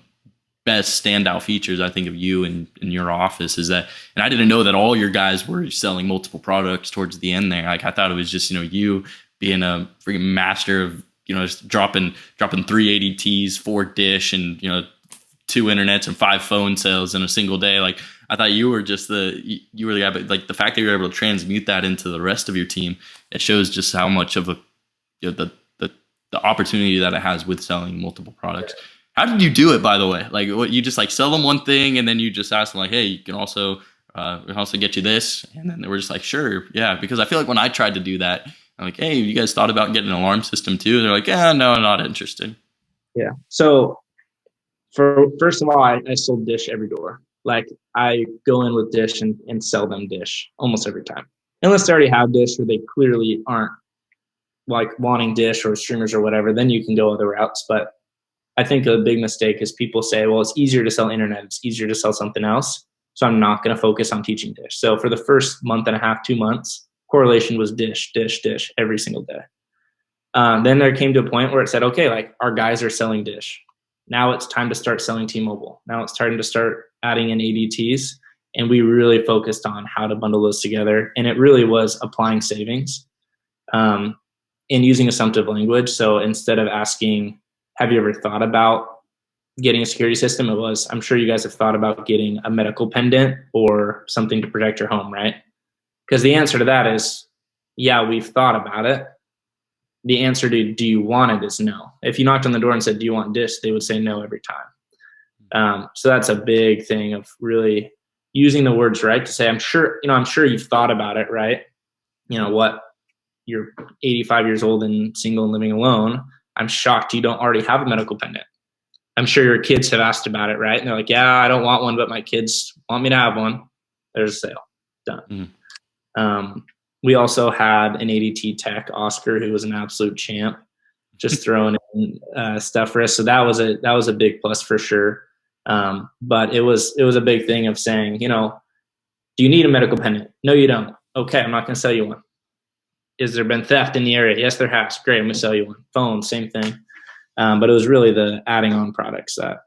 best standout features I think of you and in your office is that, and I didn't know that all your guys were selling multiple products towards the end there. Like I thought it was just you being a freaking master of just dropping 380 Ts, 4 dish, and 2 internets and 5 phone sales in a single day. Like I thought you were just you were the guy, but like the fact that you're able to transmute that into the rest of your team, it shows just how much of a the opportunity that it has with selling multiple products. How did you do it, by the way? Like, what you just like sell them one thing, and then you just ask them like, "Hey, you can also get you this," and then they were just like, "Sure, yeah." Because I feel like when I tried to do that, I'm like, "Hey, you guys thought about getting an alarm system too?" And they're like, "Yeah, no, not interested." yeah. So first of all, I sold dish every door. Like I go in with dish and sell them dish almost every time, unless they already have dish or they clearly aren't like wanting dish or streamers or whatever. Then you can go other routes, but I think a big mistake is people say, well, it's easier to sell internet. It's easier to sell something else. So I'm not going to focus on teaching dish. So for the first month and a half, 2 months, correlation was dish, dish, dish every single day. Then there came to a point where it said, okay, like our guys are selling dish. Now it's time to start selling T-Mobile. Now it's time to start adding in ADTs. And we really focused on how to bundle those together. And it really was applying savings and using assumptive language. So instead of asking, have you ever thought about getting a security system, it was, I'm sure you guys have thought about getting a medical pendant or something to protect your home, right? Because the answer to that is, yeah, we've thought about it. The answer to do you want it is no. If you knocked on the door and said, do you want dish? They would say no every time. So that's a big thing of really using the words right to say, I'm sure you've thought about it, right? What, you're 85 years old and single and living alone. I'm shocked you don't already have a medical pendant. I'm sure your kids have asked about it, right? And they're like, yeah, I don't want one, but my kids want me to have one. There's a sale. Done. We also had an ADT tech, Oscar, who was an absolute champ, just throwing in stuff for us. So that was a big plus for sure. But it was a big thing of saying, do you need a medical pendant? No, you don't. Okay, I'm not going to sell you one. Has there been theft in the area? Yes, there has. Great, I'm going to sell you one. Phone, same thing. But it was really the adding on products that.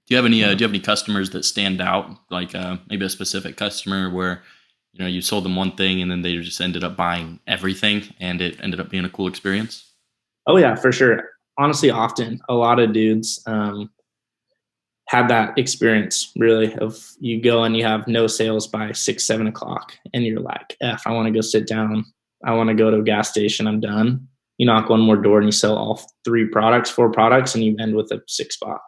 Do you have any customers that stand out, like maybe a specific customer where you sold them one thing and then they just ended up buying everything and it ended up being a cool experience? Oh yeah, for sure. Honestly, often a lot of dudes have that experience really of you go and you have no sales by 6-7 o'clock and you're like, I want to go sit down. I want to go to a gas station. I'm done. You knock one more door and you sell all 4 products, and you end with a 6 spot.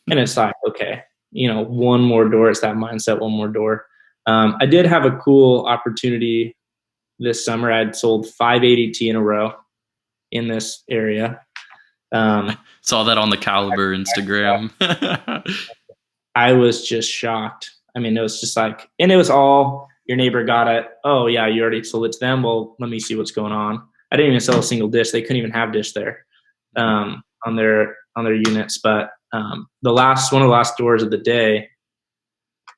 And it's like, okay, one more door. It's that mindset, one more door. I did have a cool opportunity this summer. I'd sold 5 ADT in a row in this area. Saw that on the Caliber Instagram. I was just shocked. I mean, it was just like, and it was all, your neighbor got it. Oh yeah, you already sold it to them. Well, let me see what's going on. I didn't even sell a single dish. They couldn't even have dish there on their units. But one of the last doors of the day,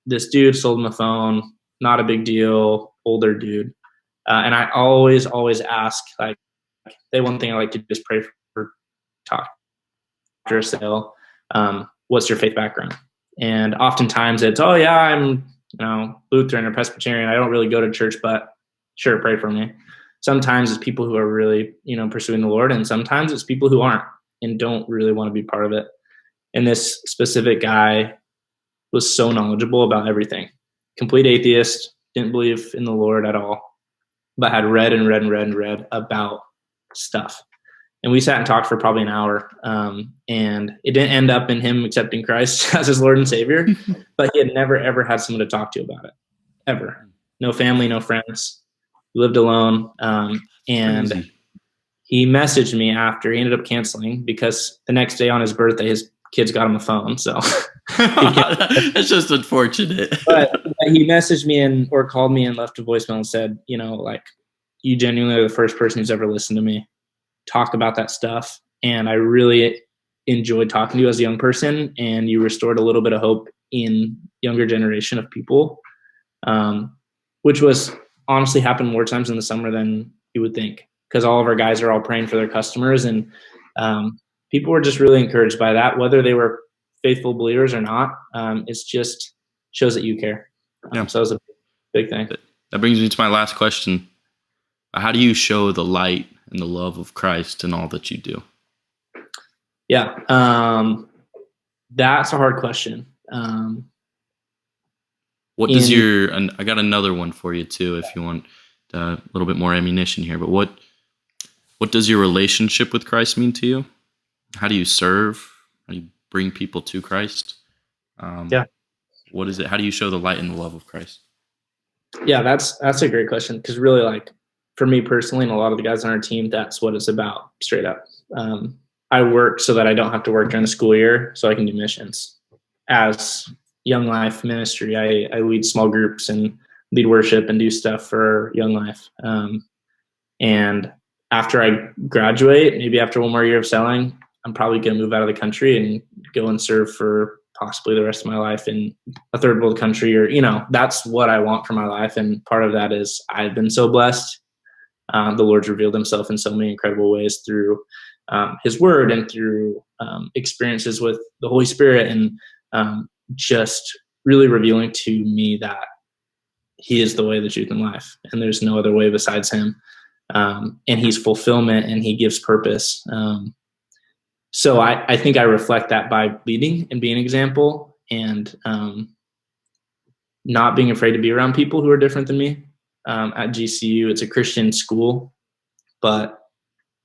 this dude sold him a phone. Not a big deal. Older dude. And I always ask, like, one thing I like to do is pray for talk after a sale. What's your faith background? And oftentimes it's, oh yeah, I'm Lutheran or Presbyterian. I don't really go to church, but sure, pray for me. Sometimes it's people who are really pursuing the Lord, and sometimes it's people who aren't and don't really want to be part of it. And this specific guy was so knowledgeable about everything. Complete atheist, didn't believe in the Lord at all, but had read about stuff. And we sat and talked for probably an hour. And it didn't end up in him accepting Christ as his Lord and Savior, but he had never, ever had someone to talk to about it. Ever. No family, no friends. He lived alone. And crazy. He messaged me after. He ended up canceling because the next day on his birthday, his kids got him a phone. So it's just unfortunate. But he messaged me or called me and left a voicemail and said, like, you genuinely are the first person who's ever listened to me talk about that stuff. And I really enjoyed talking to you as a young person, and you restored a little bit of hope in younger generation of people, which was honestly happened more times in the summer than you would think, because all of our guys are all praying for their customers, and people were just really encouraged by that, whether they were faithful believers or not. It's just shows that you care. So it was a big thing. That brings me to my last question. How do you show the light and the love of Christ in all that you do? Yeah, that's a hard question. What does and I got another one for you too, if you want a little bit more ammunition here, but what does your relationship with Christ mean to you? How do you serve? How do you bring people to Christ? What is it? How do you show the light and the love of Christ? Yeah, that's a great question, because really, like, for me personally and a lot of the guys on our team, that's what it's about, straight up. I work so that I don't have to work during the school year so I can do missions. As Young Life ministry, I lead small groups and lead worship and do stuff for Young Life. And after I graduate, maybe after one more year of selling, I'm probably going to move out of the country and go and serve for possibly the rest of my life in a third world country, or, that's what I want for my life. And part of that is I've been so blessed. The Lord's revealed himself in so many incredible ways through his word and through experiences with the Holy Spirit, and just really revealing to me that he is the way, the truth, and life, and there's no other way besides him. And he's fulfillment, and he gives purpose. So I think I reflect that by leading and being an example, and not being afraid to be around people who are different than me. At GCU, it's a Christian school, but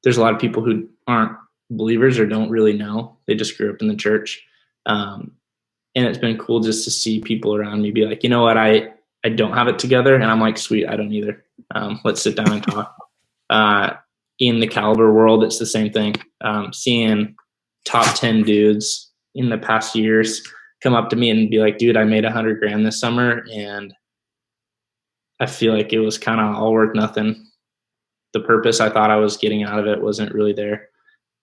there's a lot of people who aren't believers or don't really know. They just grew up in the church. Um, and it's been cool just to see people around me be like, you know what, I don't have it together. And I'm like, sweet, I don't either. Let's sit down and talk. In the caliber world, it's the same thing. Seeing top 10 dudes in the past years come up to me and be like, dude, I made $100,000 this summer, and I feel like it was kind of all worth nothing. The purpose I thought I was getting out of it wasn't really there.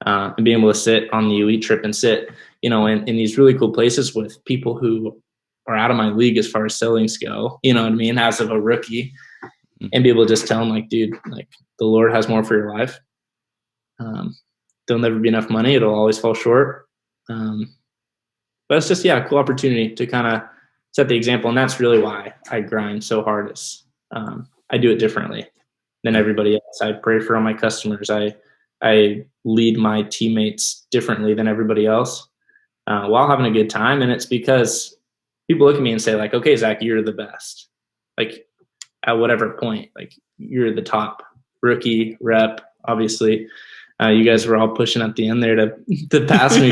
And being able to sit on the elite trip and sit, in these really cool places with people who are out of my league as far as sellings go, you know what I mean, as of a rookie, and be able to just tell them, like, dude, like, the Lord has more for your life. There'll never be enough money. It'll always fall short. But it's just, a cool opportunity to kind of set the example. And that's really why I grind so hard. Is I do it differently than everybody else. I pray for all my customers. I lead my teammates differently than everybody else, while having a good time. And it's because people look at me and say, like, okay, Zach, you're the best. Like, at whatever point, like, you're the top rookie rep, obviously. You guys were all pushing at the end there to pass me.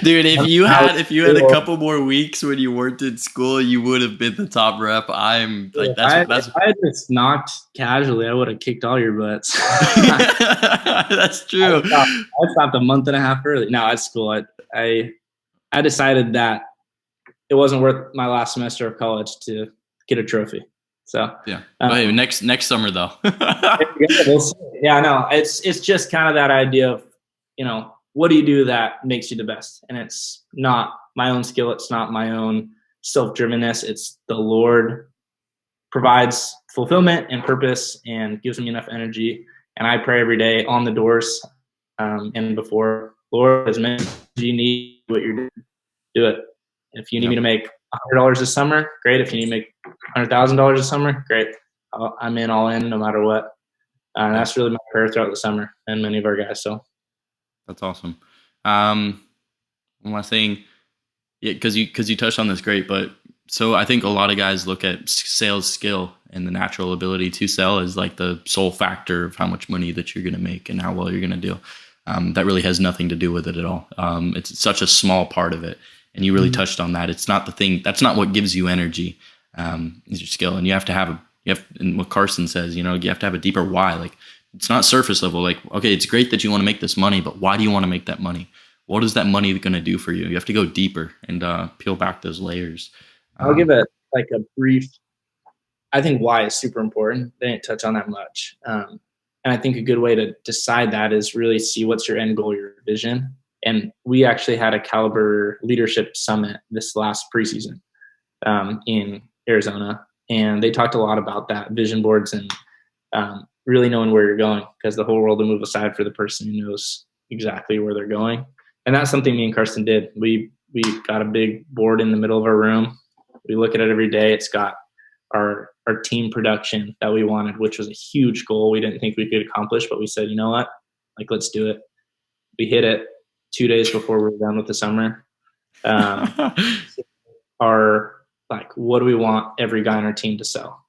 Dude, if you had a couple more weeks when you weren't in school, you would have been the top rep. I'm like, that's if I had just knocked casually, I would have kicked all your butts. That's true. I stopped a month and a half early. No, at school, I decided that it wasn't worth my last semester of college to get a trophy. So yeah, next summer though. Yeah, no, it's just kind of that idea of, what do you do that makes you the best? And it's not my own skill. It's not my own self-drivenness. It's the Lord provides fulfillment and purpose and gives me enough energy. And I pray every day on the doors, and before, Lord, as many as you need what you're doing, do it. If you need me to make $100 this summer, great. If you need to make $100,000 this summer, great. I'm in, all in, no matter what. That's really my prayer throughout the summer, and many of our guys. So that's awesome. One last thing, because you touched on this great, but so I think a lot of guys look at sales skill and the natural ability to sell as like the sole factor of how much money that you're going to make and how well you're going to do. That really has nothing to do with it at all. It's such a small part of it. And you really touched on that. It's not the thing. That's not what gives you energy. Is your skill, and you have to have and what Carson says, you have to have a deeper why. Like, it's not surface level. Like, okay, it's great that you want to make this money, but why do you want to make that money? What is that money going to do for you? You have to go deeper and peel back those layers. I'll give it like a brief. I think why is super important. They didn't touch on that much. And I think a good way to decide that is really see what's your end goal, your vision. And we actually had a Caliber Leadership Summit this last preseason in Arizona. And they talked a lot about that, vision boards, and really knowing where you're going, because the whole world will move aside for the person who knows exactly where they're going. And that's something me and Karsten did. We got a big board in the middle of our room. We look at it every day. It's got our team production that we wanted, which was a huge goal we didn't think we could accomplish, but we said, you know what, like, let's do it. We hit it 2 days before we were done with the summer. Like, what do we want every guy on our team to sell?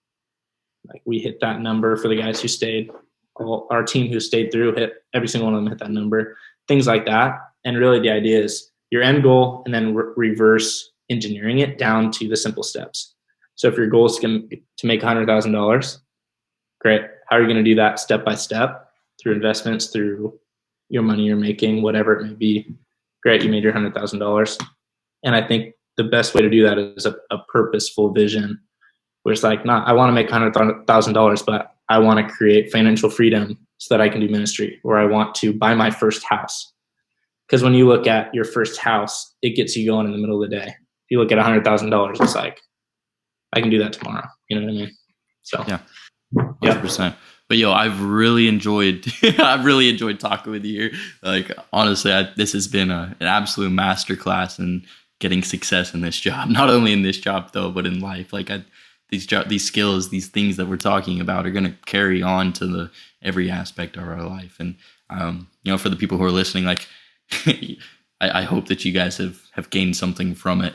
Like, we hit that number for the guys who stayed. Our team who stayed through hit, every single one of them hit that number, things like that. And really the idea is your end goal, and then reverse engineering it down to the simple steps. So if your goal is to make $100,000, great. How are you going to do that step by step? Through investments, through your money you're making, whatever it may be. Great, you made your $100,000. And I think the best way to do that is a purposeful vision, where it's like, I want to make $100,000, but I want to create financial freedom so that I can do ministry, or I want to buy my first house. Because when you look at your first house, it gets you going in the middle of the day. If you look at $100,000, it's like, I can do that tomorrow. You know what I mean? So yeah, 100%. But I've really enjoyed talking with you here. Like, honestly, this has been an absolute masterclass in getting success in this job. Not only in this job though, but in life. Like, these skills, these things that we're talking about are going to carry on to every aspect of our life. And for the people who are listening, like, I hope that you guys have gained something from it.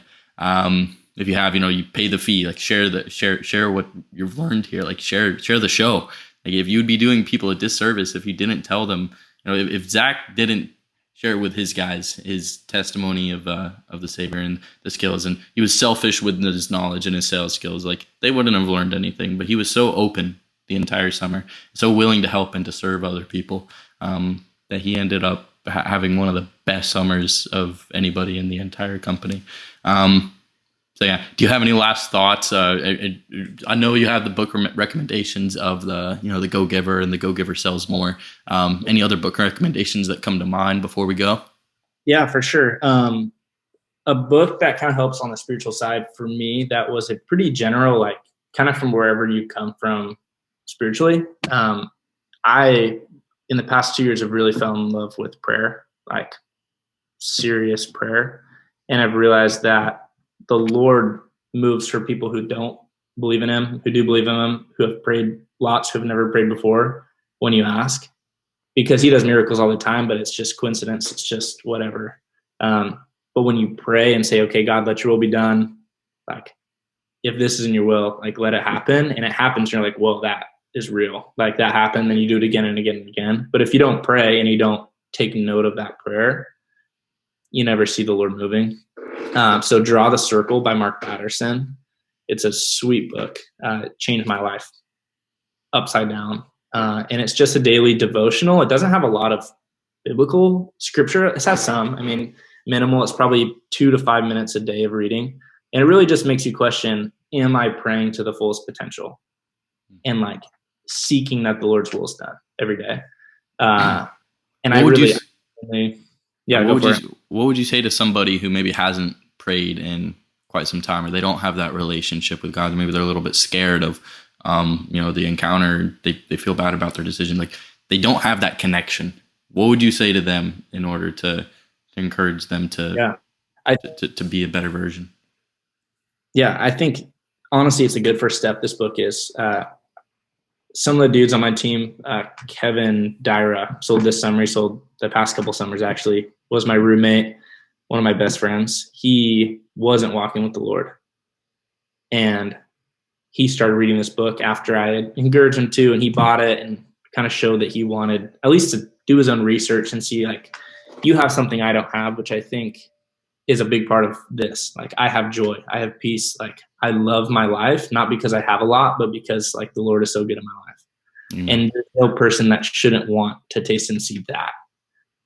If you have, you pay the fee, like share what you've learned here, like share the show. Like if you would be doing people a disservice if you didn't tell them, if Zach didn't share with his guys his testimony of the Savior and the skills, and he was selfish with his knowledge and his sales skills, like they wouldn't have learned anything. But he was so open the entire summer, so willing to help and to serve other people, that he ended up having one of the best summers of anybody in the entire company. So yeah, do you have any last thoughts? I know you have the book recommendations of the Go Giver and the Go Giver Sells More. Any other book recommendations that come to mind before we go? Yeah, for sure. A book that kind of helps on the spiritual side for me, that was a pretty general, like kind of from wherever you come from spiritually. I, in the past 2 years, have really fell in love with prayer, like serious prayer. And I've realized that the Lord moves for people who don't believe in him, who do believe in him, who have prayed lots, who have never prayed before when you ask, because he does miracles all the time, but it's just coincidence. It's just whatever. But when you pray and say, okay, God, let your will be done. Like if this is in your will, like let it happen, and it happens. You're like, well, that is real. Like that happened. Then you do it again and again and again. But if you don't pray and you don't take note of that prayer, you never see the Lord moving. So Draw the Circle by Mark Batterson. It's a sweet book. It changed my life upside down. And it's just a daily devotional. It doesn't have a lot of biblical scripture. It has some, minimal. It's probably 2 to 5 minutes a day of reading. And it really just makes you question, am I praying to the fullest potential? And like seeking that the Lord's will is done every day. And I really, yeah, what would you say to somebody who maybe hasn't prayed in quite some time, or they don't have that relationship with God? Maybe they're a little bit scared of, the encounter. They feel bad about their decision. Like they don't have that connection. What would you say to them in order to encourage them to be a better version? Yeah, I think honestly, it's a good first step. This book is. Some of the dudes on my team, Kevin Dyra, sold this summer. He sold the past couple summers, actually, was my roommate, one of my best friends. He wasn't walking with the Lord. And he started reading this book after I had encouraged him to, and he bought it and kind of showed that he wanted at least to do his own research and see, like, you have something I don't have, which I think is a big part of this. Like I have joy, I have peace. Like I love my life, not because I have a lot, but because like the Lord is so good in my life. Mm-hmm. And there's no person that shouldn't want to taste and see that.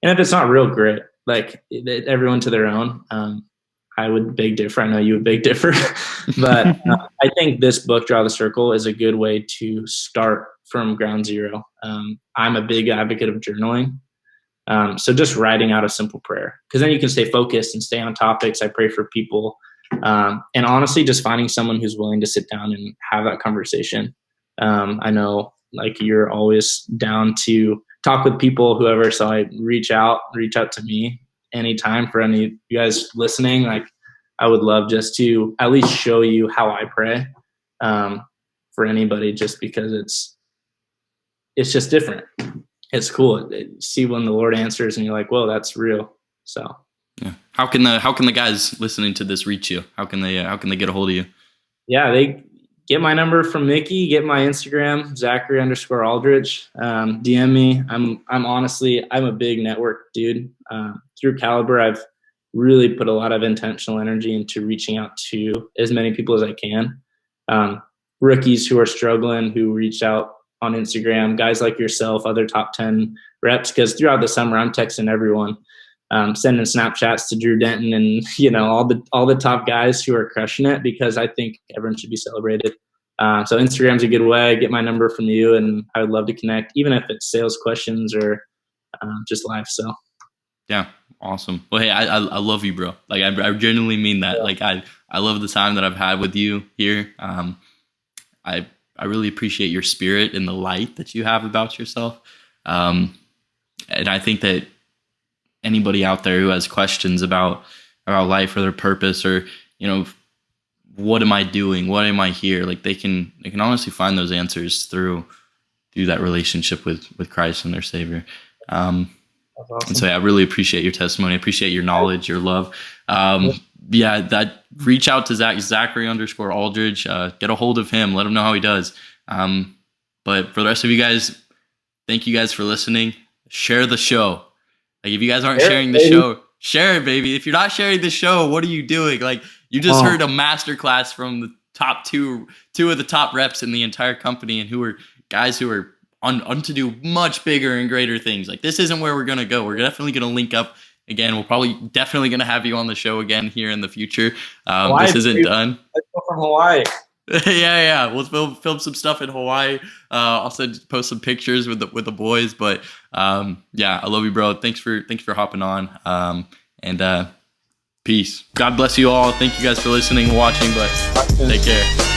And if it's not real, great. Like everyone to their own. I would beg differ. I know you would beg differ, but I think this book, Draw the Circle, is a good way to start from ground zero. I'm a big advocate of journaling. So just writing out a simple prayer, because then you can stay focused and stay on topics. I pray for people. And honestly, just finding someone who's willing to sit down and have that conversation. I know like you're always down to talk with people, whoever. So I reach out to me anytime. For any of you guys listening, like I would love just to at least show you how I pray, for anybody, just because it's just different. It's cool. See when the Lord answers and you're like, whoa, that's real. So yeah. How can the guys listening to this reach you? How can they get a hold of you? Yeah, they get my number from Mickey, get my Instagram, Zachary_Aldrich. DM me. I'm honestly a big network dude. Through Caliber, I've really put a lot of intentional energy into reaching out to as many people as I can. Rookies who are struggling, who reach out on Instagram, guys like yourself, other top 10 reps, because throughout the summer I'm texting everyone, sending Snapchats to Drew Denton and all the top guys who are crushing it, because I think everyone should be celebrated. So Instagram's a good way. Get my number from you, and I would love to connect, even if it's sales questions or just life. So yeah, awesome. Well, hey, I love you, bro. Like I genuinely mean that. Yeah. Like I love the time that I've had with you here. I really appreciate your spirit and the light that you have about yourself. And I think that anybody out there who has questions about life or their purpose, or, what am I doing? What am I here? Like they can honestly find those answers through that relationship with Christ and their Savior. That's And so awesome. yeah, I really appreciate your testimony. I appreciate your knowledge, your love. Yeah, that reach out to Zachary_Aldrich. Get a hold of him. Let him know how he does. But for the rest of you guys, thank you guys for listening. Share the show. Like if you guys aren't sharing the show, share it, baby. If you're not sharing the show, what are you doing? Like you just heard a masterclass from the top two of the top reps in the entire company, and who are guys who are on to do much bigger and greater things. Like this isn't where we're gonna go. We're definitely gonna link up again. We'll probably definitely gonna have you on the show again here in the future. This isn't done. Let's go from Hawaii. Yeah. We'll film some stuff in Hawaii. I'll post some pictures with the boys. But yeah, I love you, bro. Thanks for hopping on. And peace. God bless you all. Thank you guys for listening and watching. But take care.